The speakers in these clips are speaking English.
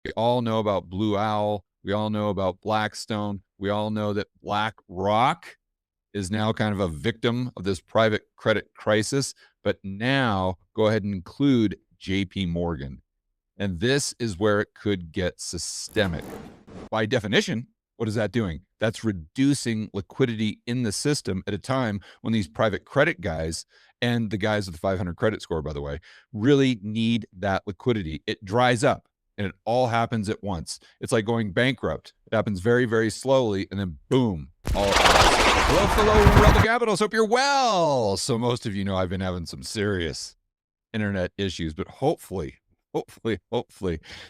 We all know about Blue Owl. We all know about Blackstone. We all know that BlackRock is now kind of a victim of this private credit crisis. But now go ahead and include JP Morgan. And this is where it could get systemic. By definition, what is that doing? That's reducing liquidity in the system at a time when these private credit guys and the guys with the 500 credit score, by the way, really need that liquidity. It dries up and it all happens at once. It's like going bankrupt. It happens very, very slowly and then boom, all at once. Hello, fellow Rebel Capitals. Hope you're well. So most of you know I've been having some serious internet issues, but hopefully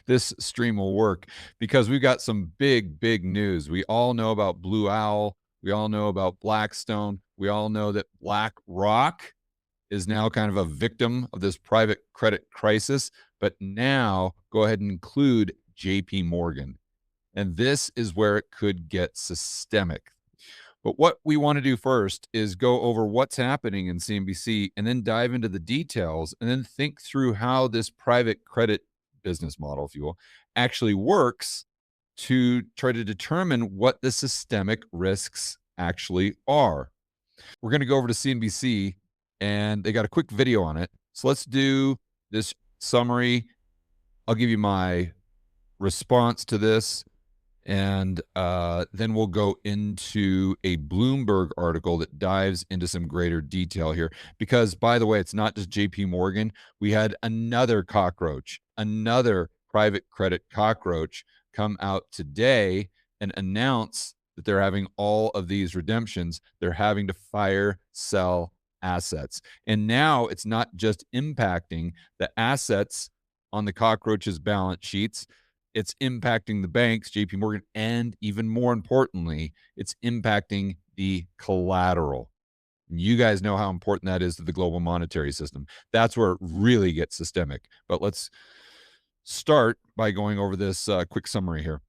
this stream will work because we've got some big news. We all know about Blue Owl. We all know about Blackstone. We all know that BlackRock is now kind of a victim of this private credit crisis. But now go ahead and include JP Morgan. And this is where it could get systemic. But what we want to do first is go over what's happening in CNBC and then dive into the details and then think through how this private credit business model, if you will, actually works to try to determine what the systemic risks actually are. We're going to go over to CNBC and they got a quick video on it. So let's do this summary. I'll give you my response to this. And then we'll go into a Bloomberg article that dives into some greater detail here. Because, by the way, it's not just JP Morgan. We had another cockroach, another private credit cockroach come out today and announce that they're having all of these redemptions. They're having to fire, sell assets. And now it's not just impacting the assets on the cockroach's balance sheets. It's impacting the banks, JP Morgan, and even more importantly, it's impacting the collateral. You guys know how important that is to the global monetary system. That's where it really gets systemic. But let's start by going over this quick summary here.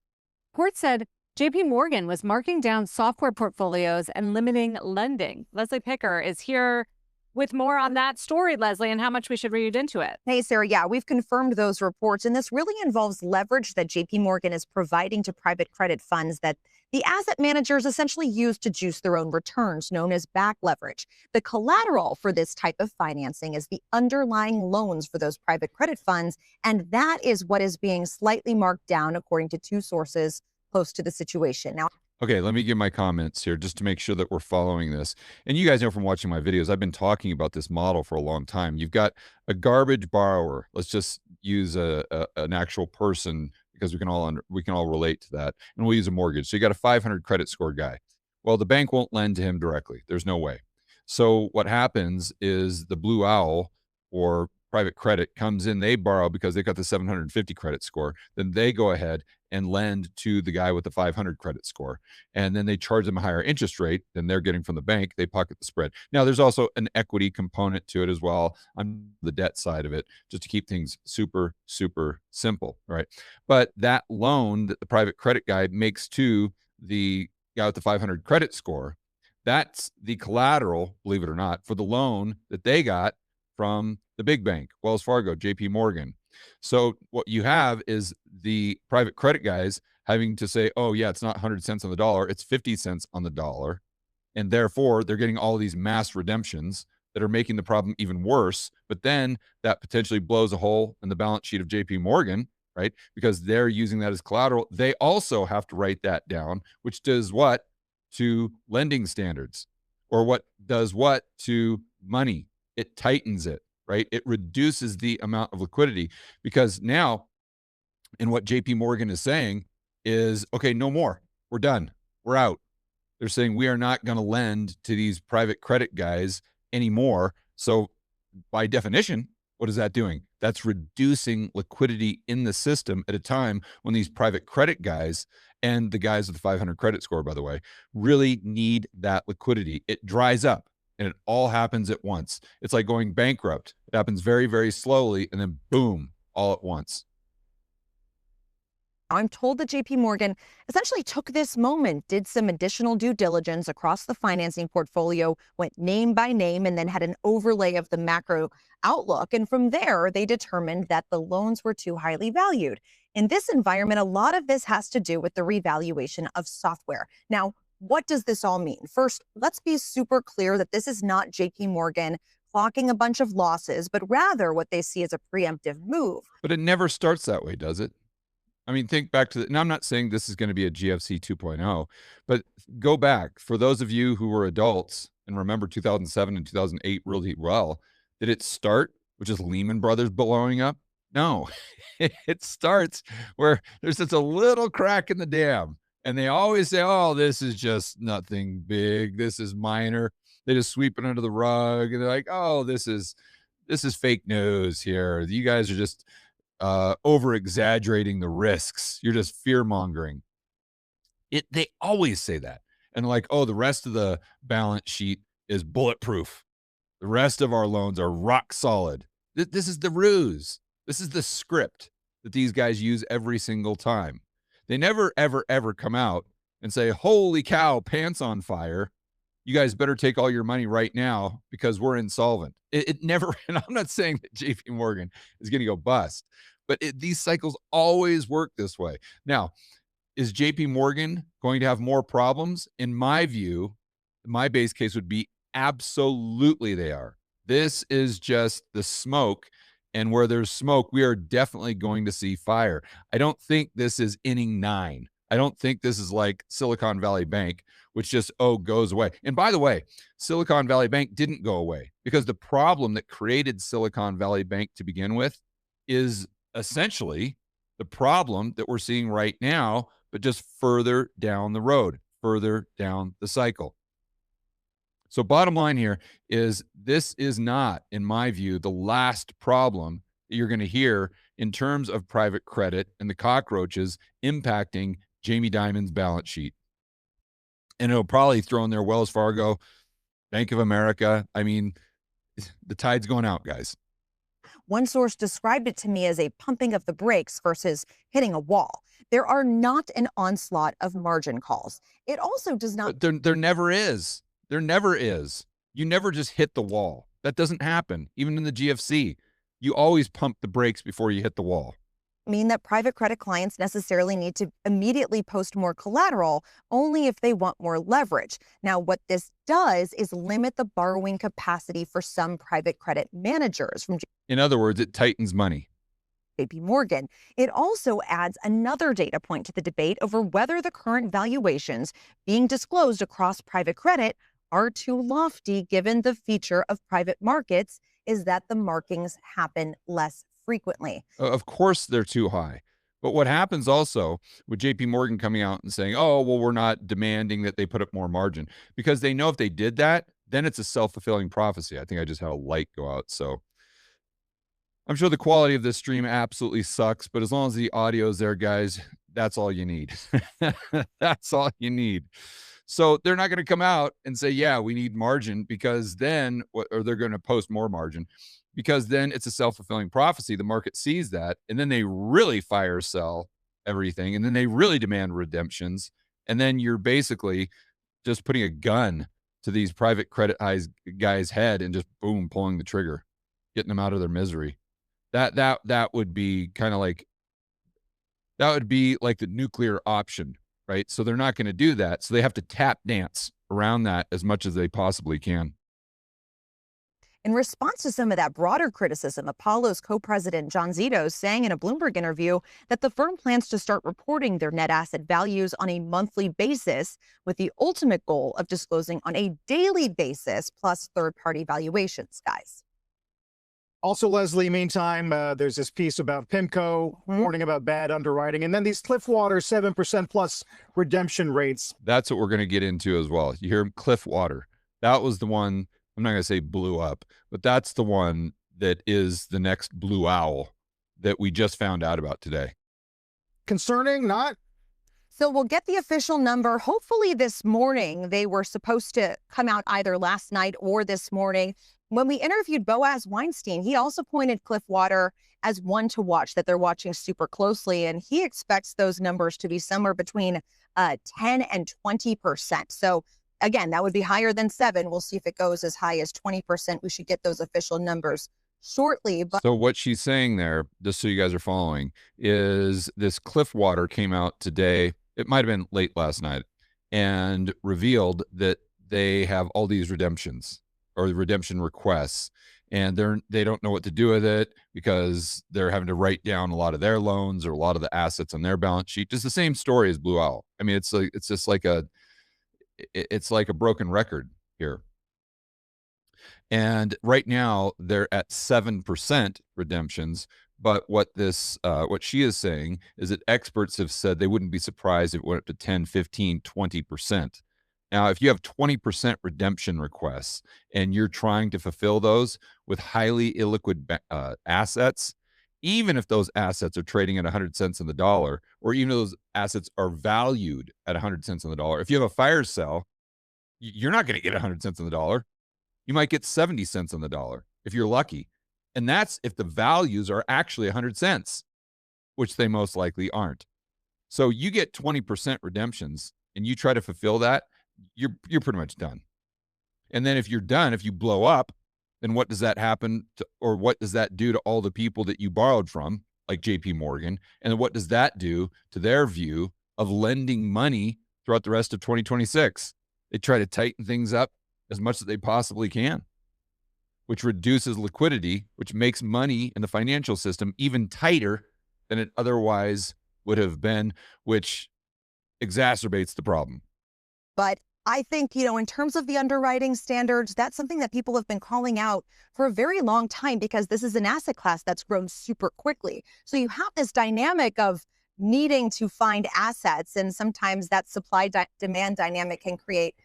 Report said JP Morgan was marking down software portfolios and limiting lending. Leslie Picker is here with more on that story, Leslie, and how much we should read into it. Hey, Sarah. Yeah, we've confirmed those reports, and this really involves leverage that JP Morgan is providing to private credit funds that the asset managers essentially use to juice their own returns, known as back leverage. The collateral for this type of financing is the underlying loans for those private credit funds, and that is what is being slightly marked down, according to two sources close to the situation. Now, okay, let me give my comments here just to make sure that we're following this. And you guys know from watching my videos, I've been talking about this model for a long time. You've got a garbage borrower. Let's just use an actual person because we can all relate to that. And we'll use a mortgage. So you got a 500 credit score guy. Well, the bank won't lend to him directly. There's no way. So what happens is the Blue Owl or private credit comes in, they borrow because they got the 750 credit score. Then they go ahead and lend to the guy with the 500 credit score. And then they charge them a higher interest rate than they're getting from the bank. They pocket the spread. Now, there's also an equity component to it as well on the debt side of it, just to keep things super simple, right? But that loan that the private credit guy makes to the guy with the 500 credit score, that's the collateral, believe it or not, for the loan that they got from the big bank, Wells Fargo, JP Morgan. So what you have is the private credit guys having to say, oh, yeah, it's not 100 cents on the dollar, it's 50 cents on the dollar. And therefore, they're getting all these mass redemptions that are making the problem even worse. But then that potentially blows a hole in the balance sheet of JP Morgan, right? Because they're using that as collateral. They also have to write that down, which does what to lending standards, or what does what to money. It tightens it, right? It reduces the amount of liquidity because now, and what JP Morgan is saying is, okay, no more. We're done. We're out. They're saying we are not going to lend to these private credit guys anymore. So by definition, what is that doing? That's reducing liquidity in the system at a time when these private credit guys and the guys with the 500 credit score, by the way, really need that liquidity. It dries up and it all happens at once. It's like going bankrupt. It happens very slowly and then boom, all at once. I'm told that JP Morgan essentially took this moment, did some additional due diligence across the financing portfolio, went name by name, and then had an overlay of the macro outlook. And from there, they determined that the loans were too highly valued. In this environment, a lot of this has to do with the revaluation of software. Now, what does this all mean? First, let's be super clear that this is not JP Morgan clocking a bunch of losses, but rather what they see as a preemptive move. But it never starts that way, does it? I mean, think back to the, and I'm not saying this is going to be a GFC 2.0, but go back for those of you who were adults and remember 2007 and 2008 really well. Did it start with just Lehman Brothers blowing up? No, it starts where there's just a little crack in the dam. And they always say, oh, this is just nothing big. This is minor. They just sweep it under the rug. And they're like, oh, this is fake news here. You guys are just over exaggerating the risks. You're just fear mongering. They always say that. And like, oh, the rest of the balance sheet is bulletproof. The rest of our loans are rock solid. This is the ruse. This is the script that these guys use every single time. They never, ever, ever come out and say, holy cow, pants on fire. You guys better take all your money right now because we're insolvent. It never, and I'm not saying that JP Morgan is going to go bust, but these cycles always work this way. Now, is JP Morgan going to have more problems? In my view, my base case would be absolutely they are. This is just the smoke. And where there's smoke, we are definitely going to see fire. I don't think this is inning 9. I don't think this is like Silicon Valley Bank, which just, goes away. And by the way, Silicon Valley Bank didn't go away because the problem that created Silicon Valley Bank to begin with is essentially the problem that we're seeing right now, but just further down the road, further down the cycle. So bottom line here is this is not, in my view, the last problem that you're going to hear in terms of private credit and the cockroaches impacting Jamie Dimon's balance sheet. And it'll probably throw in there Wells Fargo, Bank of America. I mean, the tide's going out, guys. One source described it to me as a pumping of the brakes versus hitting a wall. There are not an onslaught of margin calls. It also does not. There never is. There never is. You never just hit the wall. That doesn't happen. Even in the GFC, you always pump the brakes before you hit the wall. Mean that private credit clients necessarily need to immediately post more collateral only if they want more leverage. Now, what this does is limit the borrowing capacity for some private credit managers from In other words, it tightens money. JP Morgan. It also adds another data point to the debate over whether the current valuations being disclosed across private credit are too lofty, given the feature of private markets is that the markings happen less frequently. Of course, they're too high. But what happens also with JP Morgan coming out and saying, oh, well, we're not demanding that they put up more margin, because they know if they did that, then it's a self-fulfilling prophecy. I think I just had a light go out. So I'm sure the quality of this stream absolutely sucks, but as long as the audio is there, guys, that's all you need. That's all you need. So they're not going to come out and say, yeah, we need margin, because then, or they're going to post more margin, because then it's a self-fulfilling prophecy. The market sees that, and then they really fire sell everything, and then they really demand redemptions. And then you're basically just putting a gun to these private credit guys' head and just boom, pulling the trigger, getting them out of their misery. That would be kind of like, that would be like the nuclear option, right? So they're not going to do that. So they have to tap dance around that as much as they possibly can. In response to some of that broader criticism, Apollo's co-president John Zito saying in a Bloomberg interview that the firm plans to start reporting their net asset values on a monthly basis, with the ultimate goal of disclosing on a daily basis, plus third-party valuations, guys. Also, Leslie, meantime, there's this piece about PIMCO warning about bad underwriting, and then these Cliffwater 7% plus redemption rates. That's what we're going to get into as well. You hear Cliffwater. That was the one, I'm not going to say blew up, but that's the one that is the next blue owl that we just found out about today. Concerning, not? So we'll get the official number hopefully this morning. They were supposed to come out either last night or this morning. When we interviewed Boaz Weinstein, he also pointed Cliffwater as one to watch, that they're watching super closely. And he expects those numbers to be somewhere between 10 and 20%. So again, that would be higher than 7. We'll see if it goes as high as 20%. We should get those official numbers shortly. But So what she's saying there, just so you guys are following, is this Cliff Water came out today. It might have been late last night, and revealed that they have all these redemptions or redemption requests, and they don't know what to do with it because they're having to write down a lot of their loans or a lot of the assets on their balance sheet. Just the same story as Blue Owl. I mean, it's just like it's like a broken record here. And right now they're at 7% redemptions. But what she is saying is that experts have said they wouldn't be surprised if it went up to 10, 15, 20%. Now, if you have 20% redemption requests and you're trying to fulfill those with highly illiquid assets, even if those assets are trading at 100 cents on the dollar, or even if those assets are valued at 100 cents on the dollar, if you have a fire sale, you're not going to get 100 cents on the dollar. You might get 70 cents on the dollar if you're lucky. And that's if the values are actually 100 cents, which they most likely aren't. So you get 20% redemptions and you try to fulfill that, you're pretty much done. And then if you're done, if you blow up, then what does that happen to, or what does that do to all the people that you borrowed from, like JP Morgan? And then what does that do to their view of lending money throughout the rest of 2026? They try to tighten things up as much as they possibly can, which reduces liquidity, which makes money in the financial system even tighter than it otherwise would have been, which exacerbates the problem. But I think, in terms of the underwriting standards, that's something that people have been calling out for a very long time because this is an asset class that's grown super quickly. So you have this dynamic of needing to find assets, and sometimes that supply-demand dynamic can create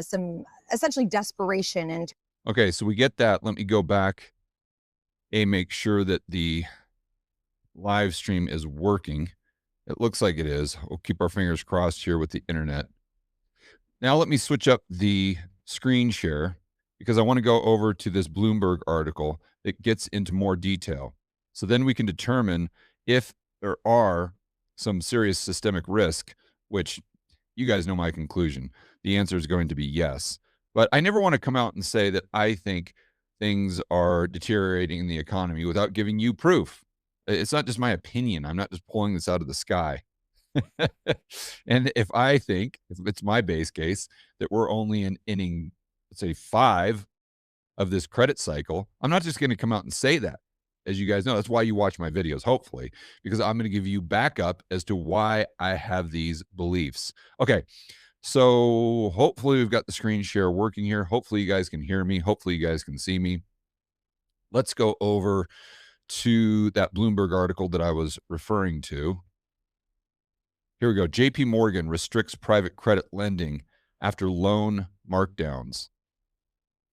some essentially desperation. And Okay, so we get that. Let me go back and make sure that the live stream is working. It looks like it is. We'll keep our fingers crossed here with the internet. Now let me switch up the screen share because I want to go over to this Bloomberg article that gets into more detail. So then we can determine if there are some serious systemic risk, which you guys know my conclusion. The answer is going to be yes. But I never want to come out and say that I think things are deteriorating in the economy without giving you proof. It's not just my opinion. I'm not just pulling this out of the sky. And if it's my base case that we're only in inning, let's say 5 of this credit cycle, I'm not just going to come out and say that. As you guys know, that's why you watch my videos, hopefully, because I'm going to give you backup as to why I have these beliefs. Okay. So hopefully we've got the screen share working here. Hopefully you guys can hear me. Hopefully you guys can see me. Let's go over to that Bloomberg article that I was referring to. Here we go. JP Morgan restricts private credit lending after loan markdowns.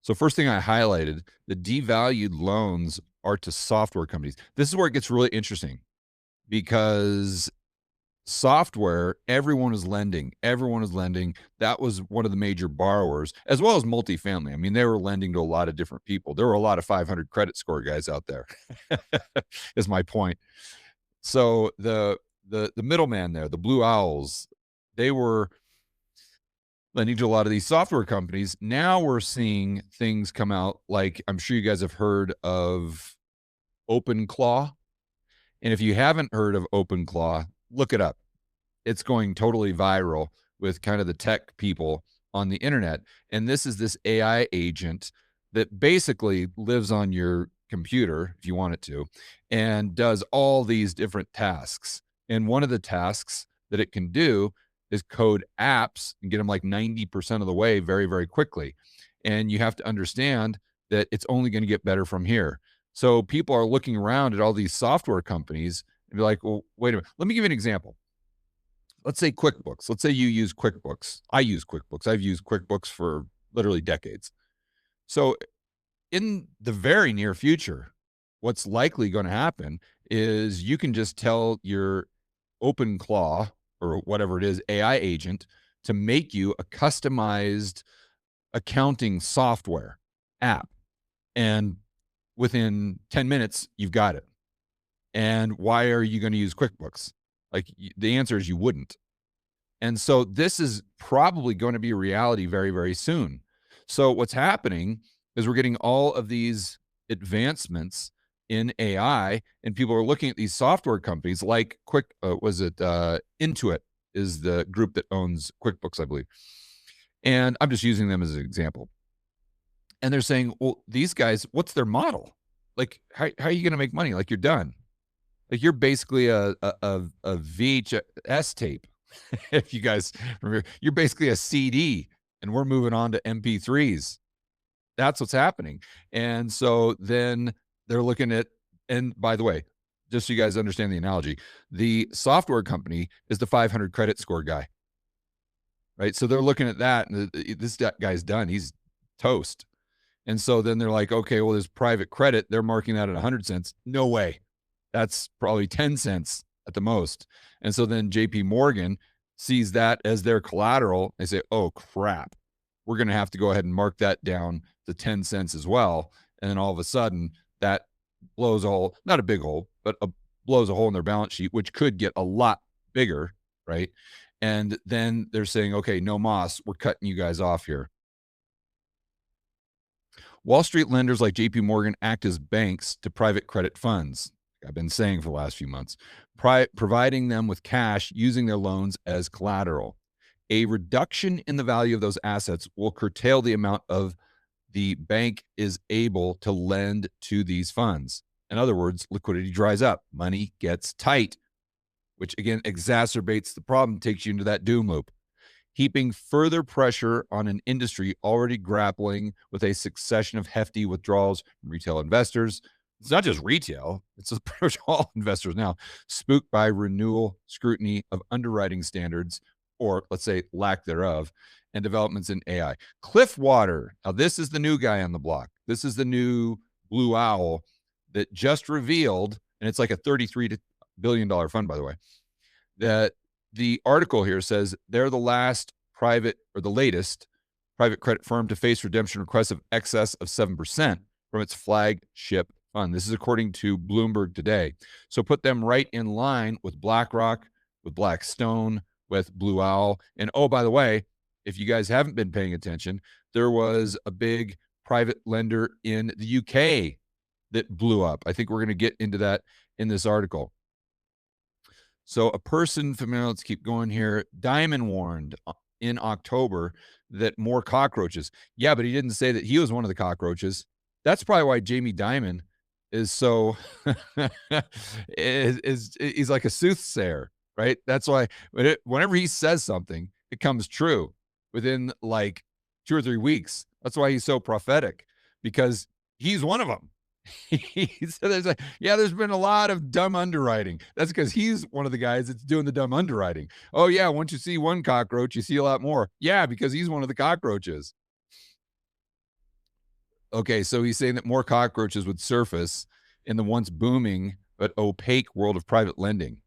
So first thing I highlighted, the devalued loans are to software companies. This is where it gets really interesting because software, everyone is lending. Everyone is lending. That was one of the major borrowers, as well as multifamily. I mean, they were lending to a lot of different people. There were a lot of 500 credit score guys out there, is my point. So the middleman there, the Blue Owls, they were lending to a lot of these software companies. Now we're seeing things come out like, I'm sure you guys have heard of OpenClaw. And if you haven't heard of OpenClaw, look it up. It's going totally viral with kind of the tech people on the internet. And this is this AI agent that basically lives on your computer, if you want it to, and does all these different tasks. And one of the tasks that it can do is code apps and get them like 90% of the way very, very quickly. And you have to understand that it's only going to get better from here. So people are looking around at all these software companies and be like, well, wait a minute. Let me give you an example. Let's say QuickBooks. Let's say you use QuickBooks. I use QuickBooks. I've used QuickBooks for literally decades. So in the very near future, what's likely going to happen is you can just tell your OpenClaw or whatever it is, AI agent, to make you a customized accounting software app. And within 10 minutes, you've got it. And why are you going to use QuickBooks? Like the answer is you wouldn't. And so this is probably going to be a reality very, very soon. So what's happening is we're getting all of these advancements in AI, and people are looking at these software companies like Intuit is the group that owns QuickBooks, I believe. And I'm just using them as an example. And they're saying, well, these guys, what's their model? Like, how are you going to make money? Like, you're done. Like, you're basically a VHS tape. If you guys remember, you're basically a CD, and we're moving on to MP3s. That's what's happening. And so then they're looking at, and by the way, just so you guys understand the analogy, the software company is the 500 credit score guy, right? So they're looking at that, and this guy's done. He's toast. And so then they're like, okay, well, there's private credit. They're marking that at 100 cents. No way. That's probably 10 cents at the most. And so then JP Morgan sees that as their collateral. They say, oh, crap. We're going to have to go ahead and mark that down to 10 cents as well. And then all of a sudden, that blows a hole, not a big hole, but blows a hole in their balance sheet, which could get a lot bigger, right? And then they're saying, okay, no mas, we're cutting you guys off here. Wall Street lenders like JP Morgan act as banks to private credit funds. I've been saying for the last few months, providing them with cash using their loans as collateral. A reduction in the value of those assets will curtail the amount of the bank is able to lend to these funds. In other words, liquidity dries up, money gets tight, which again exacerbates the problem, takes you into that doom loop, heaping further pressure on an industry already grappling with a succession of hefty withdrawals from retail investors. It's not just retail, it's pretty much all investors now, spooked by renewal scrutiny of underwriting standards, or let's say lack thereof, and developments in AI. Cliffwater, now this is the new guy on the block. This is the new Blue Owl that just revealed, and it's like a $33 billion fund, by the way, that the article here says they're the latest private credit firm to face redemption requests of excess of 7% from its flagship fund. This is according to Bloomberg today. So put them right in line with BlackRock, with Blackstone, with Blue Owl. And oh, by the way, if you guys haven't been paying attention, there was a big private lender in the UK that blew up. I think we're going to get into that in this article. So a person familiar, let's keep going here. Diamond warned in October that more cockroaches. Yeah, but he didn't say that he was one of the cockroaches. That's probably why Jamie Dimon is so he's like a soothsayer, right? That's why whenever he says something, it comes true within like 2 or 3 weeks. That's why he's so prophetic, because he's one of them. So there's been a lot of dumb underwriting. That's because he's one of the guys that's doing the dumb underwriting. Oh yeah, once you see one cockroach, you see a lot more. Yeah, because he's one of the cockroaches. Okay, so he's saying that more cockroaches would surface in the once booming but opaque world of private lending,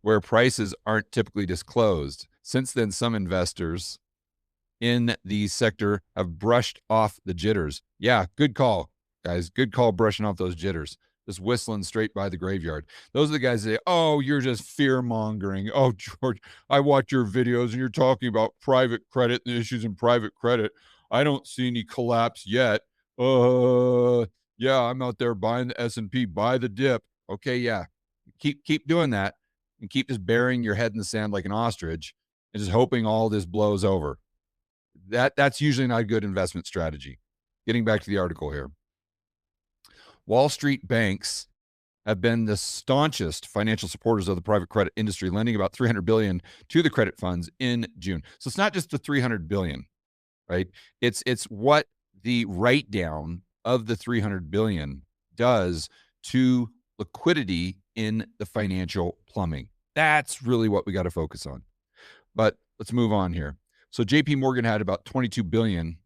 where prices aren't typically disclosed. Since then, some investors in the sector have brushed off the jitters. Yeah, good call, guys. Good call brushing off those jitters. Just whistling straight by the graveyard. Those are the guys that say, oh, you're just fear-mongering. Oh, George, I watch your videos and you're talking about private credit and issues in private credit. I don't see any collapse yet. Yeah, I'm out there buying the S&P, buy the dip. Okay, yeah. Keep doing that, and keep just burying your head in the sand like an ostrich and just hoping all this blows over. That's usually not a good investment strategy. Getting back to the article here. Wall Street banks have been the staunchest financial supporters of the private credit industry, lending about $300 billion to the credit funds in June. So it's not just the $300 billion, right? It's what the write down of the $300 billion does to liquidity in the financial plumbing. That's really what we got to focus on. But let's move on here. So JP Morgan had about $22 billion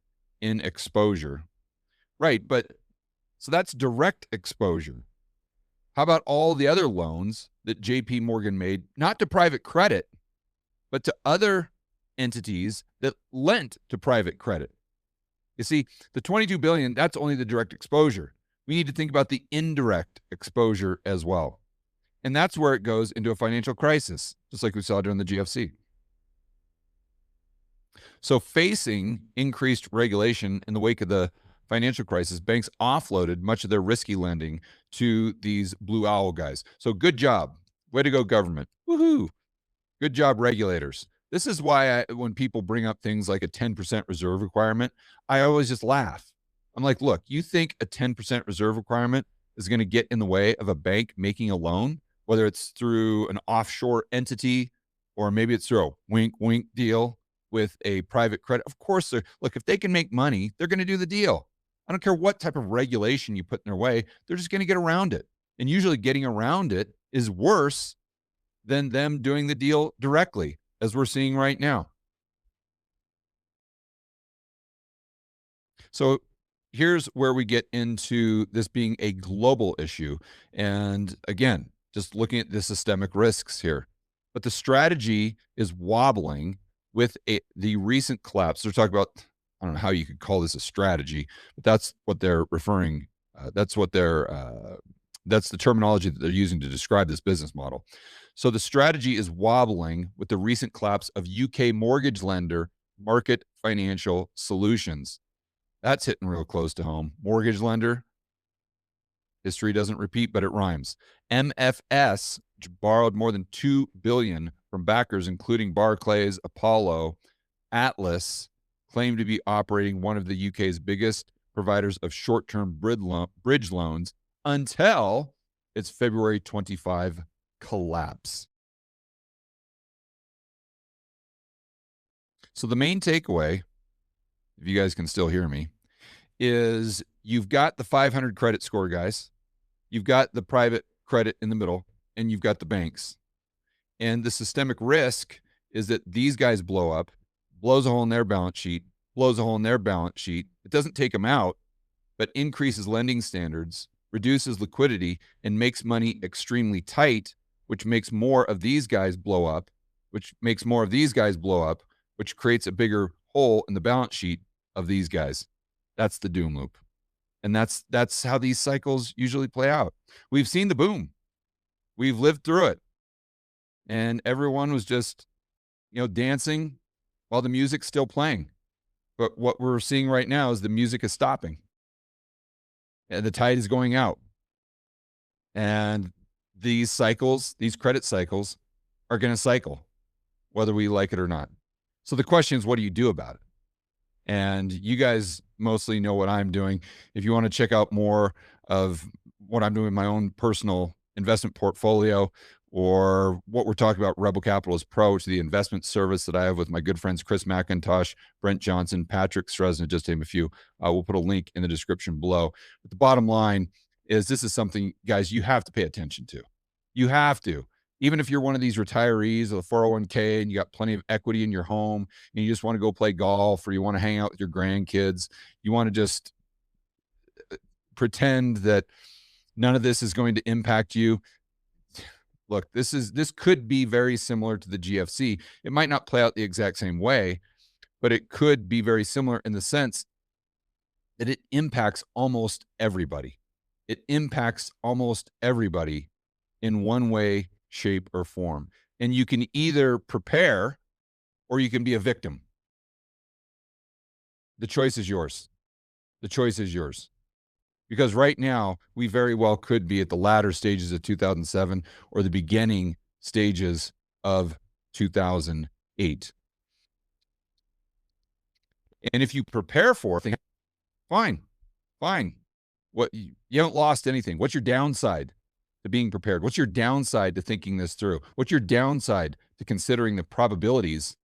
in exposure. Right, but so that's direct exposure. How about all the other loans that JP Morgan made, not to private credit, but to other entities that lent to private credit? You see, the $22 billion, that's only the direct exposure. We need to think about the indirect exposure as well. And that's where it goes into a financial crisis, just like we saw during the GFC. So facing increased regulation in the wake of the financial crisis, banks offloaded much of their risky lending to these blue owl guys. So good job. Way to go, government. Woohoo. Good job, regulators. This is why when people bring up things like a 10% reserve requirement, I always just laugh. I'm like, look, you think a 10% reserve requirement is going to get in the way of a bank making a loan, whether it's through an offshore entity or maybe it's through a wink, wink deal with a private credit? Of course, look, if they can make money, they're going to do the deal. I don't care what type of regulation you put in their way, they're just going to get around it. And usually getting around it is worse than them doing the deal directly, as we're seeing right now. So here's where we get into this being a global issue. And again, just looking at the systemic risks here. But the strategy is wobbling with the recent collapse. They're talking about, I don't know how you could call this a strategy, but that's what they're referring. That's the terminology that they're using to describe this business model. So the strategy is wobbling with the recent collapse of UK mortgage lender Market Financial Solutions. That's hitting real close to home. Mortgage lender. History doesn't repeat, but it rhymes. MFS borrowed more than $2 billion from backers, including Barclays, Apollo, Atlas, claimed to be operating one of the UK's biggest providers of short-term bridge loans until its February 25 collapse. So the main takeaway, if you guys can still hear me, is you've got the 500 credit score guys, you've got the private credit in the middle, and you've got the banks. And the systemic risk is that these guys blow up, blows a hole in their balance sheet, blows a hole in their balance sheet. It doesn't take them out, but increases lending standards, reduces liquidity, and makes money extremely tight, which makes more of these guys blow up, which makes more of these guys blow up, which creates a bigger hole in the balance sheet of these guys. That's the doom loop. And that's how these cycles usually play out. We've seen the boom. We've lived through it. And everyone was just, dancing while the music's still playing. But what we're seeing right now is the music is stopping. And the tide is going out. And these cycles, these credit cycles, are going to cycle, whether we like it or not. So the question is, what do you do about it? And you guys mostly know what I'm doing. If you want to check out more of what I'm doing in my own personal investment portfolio, or what we're talking about, Rebel Capitalist Pro, which is the investment service that I have with my good friends Chris McIntosh, Brent Johnson, Patrick Stresna, just to name a few. We'll put a link in the description below. But the bottom line is, this is something, guys, you have to pay attention to. You have to. Even if you're one of these retirees with a 401k and you got plenty of equity in your home and you just want to go play golf, or you want to hang out with your grandkids, you want to just pretend that none of this is going to impact you. Look, this could be very similar to the GFC. It might not play out the exact same way, but it could be very similar in the sense that it impacts almost everybody. It impacts almost everybody in one way, shape, or form. And you can either prepare or you can be a victim. The choice is yours. The choice is yours. Because right now, we very well could be at the latter stages of 2007 or the beginning stages of 2008. And if you prepare for it, fine. You haven't lost anything. What's your downside to being prepared? What's your downside to thinking this through? What's your downside to considering the probabilities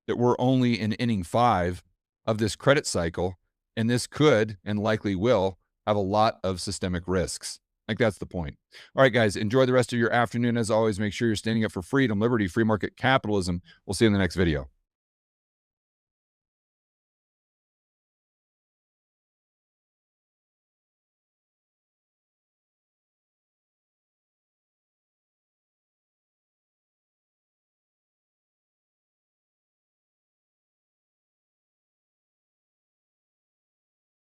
that we're only in inning 5 of this credit cycle, and this could and likely will have a lot of systemic risks? Like, that's the point. All right, guys, enjoy the rest of your afternoon. As always, make sure you're standing up for freedom, liberty, free market capitalism. We'll see you in the next video.